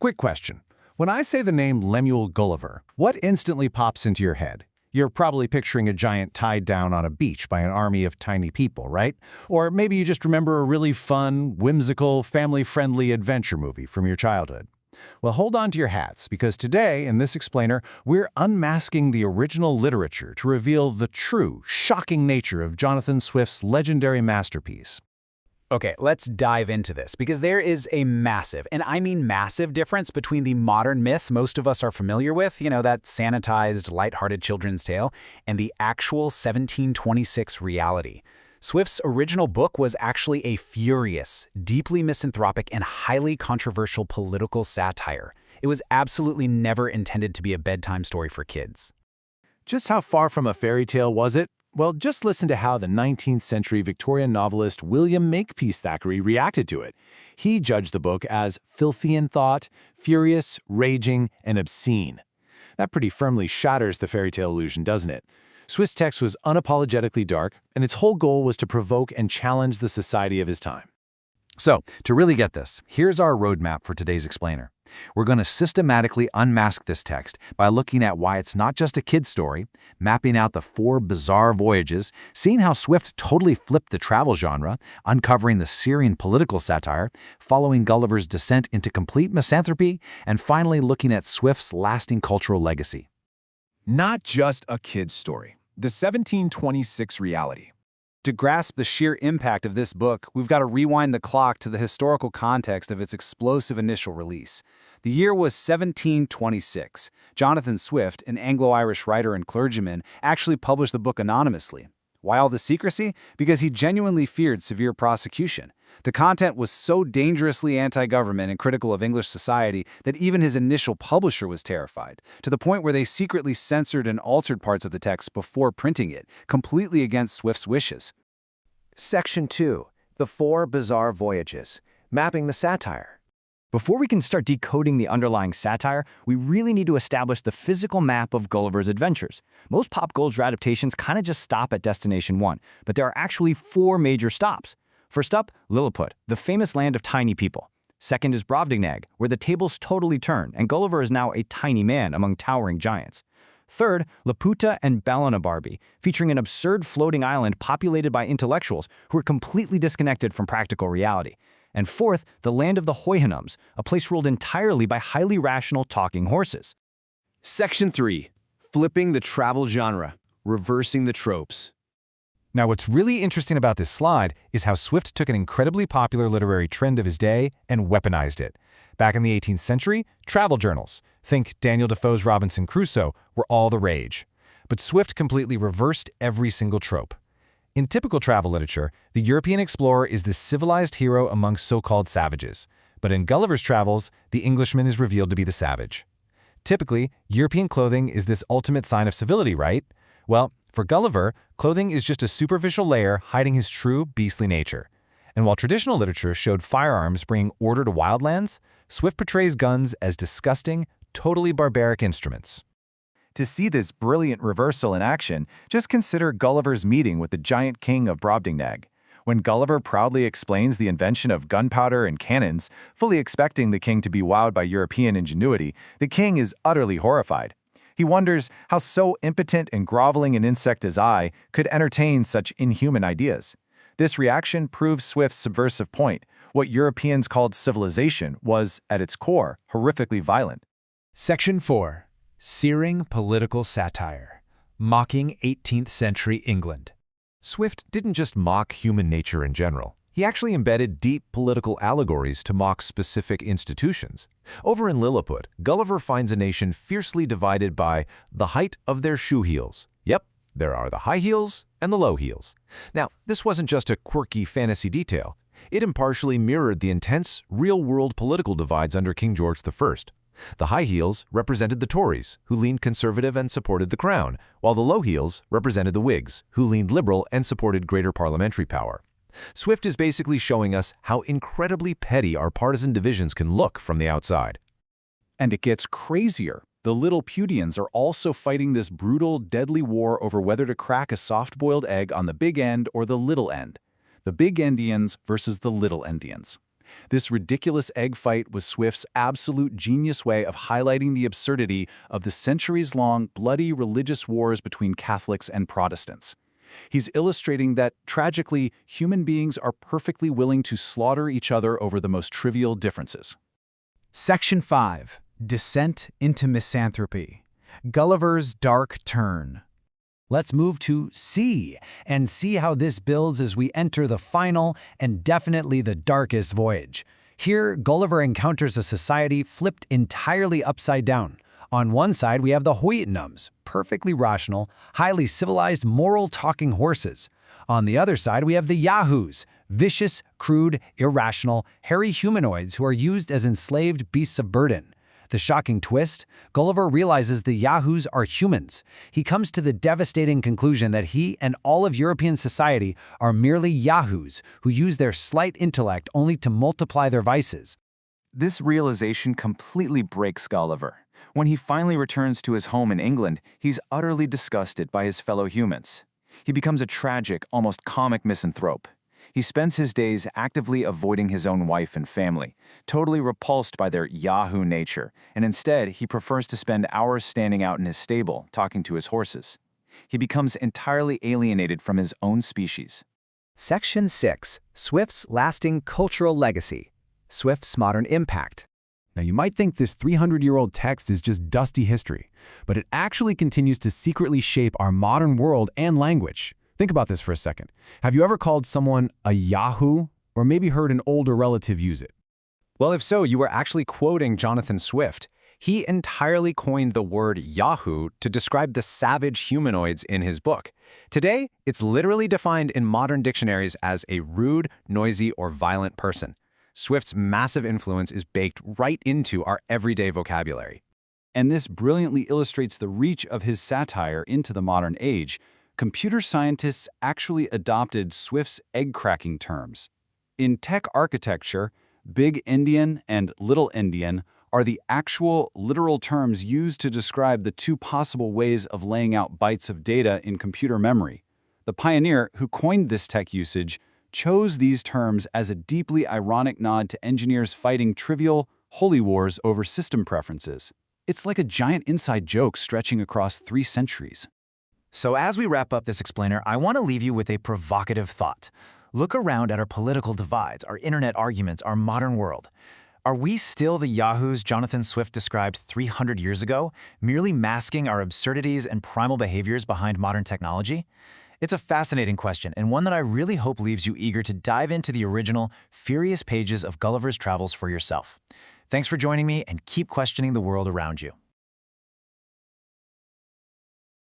Quick question. When I say the name Lemuel Gulliver, what instantly pops into your head? You're probably picturing a giant tied down on a beach by an army of tiny people, right? Or maybe you just remember a really fun, whimsical, family-friendly adventure movie from your childhood. Well, hold on to your hats, because today, in this explainer, we're unmasking the original literature to reveal the true, shocking nature of Jonathan Swift's legendary masterpiece. Okay, let's dive into this, because there is a massive, and I mean massive, difference between the modern myth most of us are familiar with, that sanitized, lighthearted children's tale, and the actual 1726 reality. Swift's original book was actually a furious, deeply misanthropic, and highly controversial political satire. It was absolutely never intended to be a bedtime story for kids. Just how far from a fairy tale was it? Well, just listen to how the 19th century Victorian novelist William Makepeace Thackeray reacted to it. He judged the book as filthy in thought, furious, raging, and obscene. That pretty firmly shatters the fairy tale illusion, doesn't it? Swift's text was unapologetically dark, and its whole goal was to provoke and challenge the society of his time. So, to really get this, here's our roadmap for today's explainer. We're going to systematically unmask this text by looking at why it's not just a kid's story, mapping out the 4 bizarre voyages, seeing how Swift totally flipped the travel genre, uncovering the searing political satire, following Gulliver's descent into complete misanthropy, and finally looking at Swift's lasting cultural legacy. Not just a kid's story, the 1726 reality. To grasp the sheer impact of this book, we've got to rewind the clock to the historical context of its explosive initial release. The year was 1726. Jonathan Swift, an Anglo-Irish writer and clergyman, actually published the book anonymously. Why all the secrecy? Because he genuinely feared severe prosecution. The content was so dangerously anti-government and critical of English society that even his initial publisher was terrified, to the point where they secretly censored and altered parts of the text before printing it, completely against Swift's wishes. Section 2. The 4 Bizarre Voyages. Mapping the Satire. Before we can start decoding the underlying satire, we really need to establish the physical map of Gulliver's adventures. Most pop culture adaptations kind of just stop at Destination 1, but there are actually 4 major stops. First up, Lilliput, the famous land of tiny people. Second is Brobdingnag, where the tables totally turn, and Gulliver is now a tiny man among towering giants. Third, Laputa and Ballinabarbie, featuring an absurd floating island populated by intellectuals who are completely disconnected from practical reality. And fourth, the land of the Houyhnhnms, a place ruled entirely by highly rational talking horses. Section 3. Flipping the travel genre, reversing the tropes. Now, what's really interesting about this slide is how Swift took an incredibly popular literary trend of his day and weaponized it. Back in the 18th century, travel journals, think Daniel Defoe's Robinson Crusoe, were all the rage. But Swift completely reversed every single trope. In typical travel literature, the European explorer is the civilized hero among so-called savages. But in Gulliver's travels, the Englishman is revealed to be the savage. Typically, European clothing is this ultimate sign of civility, right? Well, for Gulliver, clothing is just a superficial layer hiding his true beastly nature. And while traditional literature showed firearms bringing order to wildlands, Swift portrays guns as disgusting, totally barbaric instruments. To see this brilliant reversal in action, just consider Gulliver's meeting with the giant king of Brobdingnag. When Gulliver proudly explains the invention of gunpowder and cannons, fully expecting the king to be wowed by European ingenuity, the king is utterly horrified. He wonders how so impotent and groveling an insect as I could entertain such inhuman ideas. This reaction proves Swift's subversive point. What Europeans called civilization was, at its core, horrifically violent. Section 4. Searing Political Satire. Mocking 18th Century England. Swift didn't just mock human nature in general. He actually embedded deep political allegories to mock specific institutions. Over in Lilliput, Gulliver finds a nation fiercely divided by the height of their shoe heels. Yep, there are the high heels and the low heels. Now, this wasn't just a quirky fantasy detail. It impartially mirrored the intense, real-world political divides under King George I. The high heels represented the Tories, who leaned conservative and supported the Crown, while the low heels represented the Whigs, who leaned liberal and supported greater parliamentary power. Swift is basically showing us how incredibly petty our partisan divisions can look from the outside. And it gets crazier. The Lilliputians are also fighting this brutal, deadly war over whether to crack a soft-boiled egg on the big end or the little end. The big Endians versus the little Endians. This ridiculous egg fight was Swift's absolute genius way of highlighting the absurdity of the centuries-long, bloody religious wars between Catholics and Protestants. He's illustrating that, tragically, human beings are perfectly willing to slaughter each other over the most trivial differences. Section 5. Descent into Misanthropy. Gulliver's Dark Turn. Let's move to C and see how this builds as we enter the final and definitely the darkest voyage. Here, Gulliver encounters a society flipped entirely upside down. On one side, we have the Houyhnhnms, perfectly rational, highly civilized, moral-talking horses. On the other side, we have the Yahoos, vicious, crude, irrational, hairy humanoids who are used as enslaved beasts of burden. The shocking twist? Gulliver realizes the Yahoos are humans. He comes to the devastating conclusion that he and all of European society are merely Yahoos who use their slight intellect only to multiply their vices. This realization completely breaks Gulliver. When he finally returns to his home in England, he's utterly disgusted by his fellow humans. He becomes a tragic, almost comic misanthrope. He spends his days actively avoiding his own wife and family, totally repulsed by their Yahoo nature, and instead he prefers to spend hours standing out in his stable, talking to his horses. He becomes entirely alienated from his own species. Section 6. Swift's Lasting Cultural Legacy. Swift's Modern Impact. Now, you might think this 300-year-old text is just dusty history, but it actually continues to secretly shape our modern world and language. Think about this for a second. Have you ever called someone a Yahoo, or maybe heard an older relative use it? Well, if so, you were actually quoting Jonathan Swift. He entirely coined the word Yahoo to describe the savage humanoids in his book. Today, it's literally defined in modern dictionaries as a rude, noisy, or violent person. Swift's massive influence is baked right into our everyday vocabulary. And this brilliantly illustrates the reach of his satire into the modern age. Computer scientists actually adopted Swift's egg-cracking terms. In tech architecture, Big Endian and Little Endian are the actual, literal terms used to describe the two possible ways of laying out bytes of data in computer memory. The pioneer who coined this tech usage chose these terms as a deeply ironic nod to engineers fighting trivial, holy wars over system preferences. It's like a giant inside joke stretching across 3 centuries. So as we wrap up this explainer, I want to leave you with a provocative thought. Look around at our political divides, our internet arguments, our modern world. Are we still the Yahoos Jonathan Swift described 300 years ago, merely masking our absurdities and primal behaviors behind modern technology? It's a fascinating question, and one that I really hope leaves you eager to dive into the original, furious pages of Gulliver's Travels for yourself. Thanks for joining me, and keep questioning the world around you.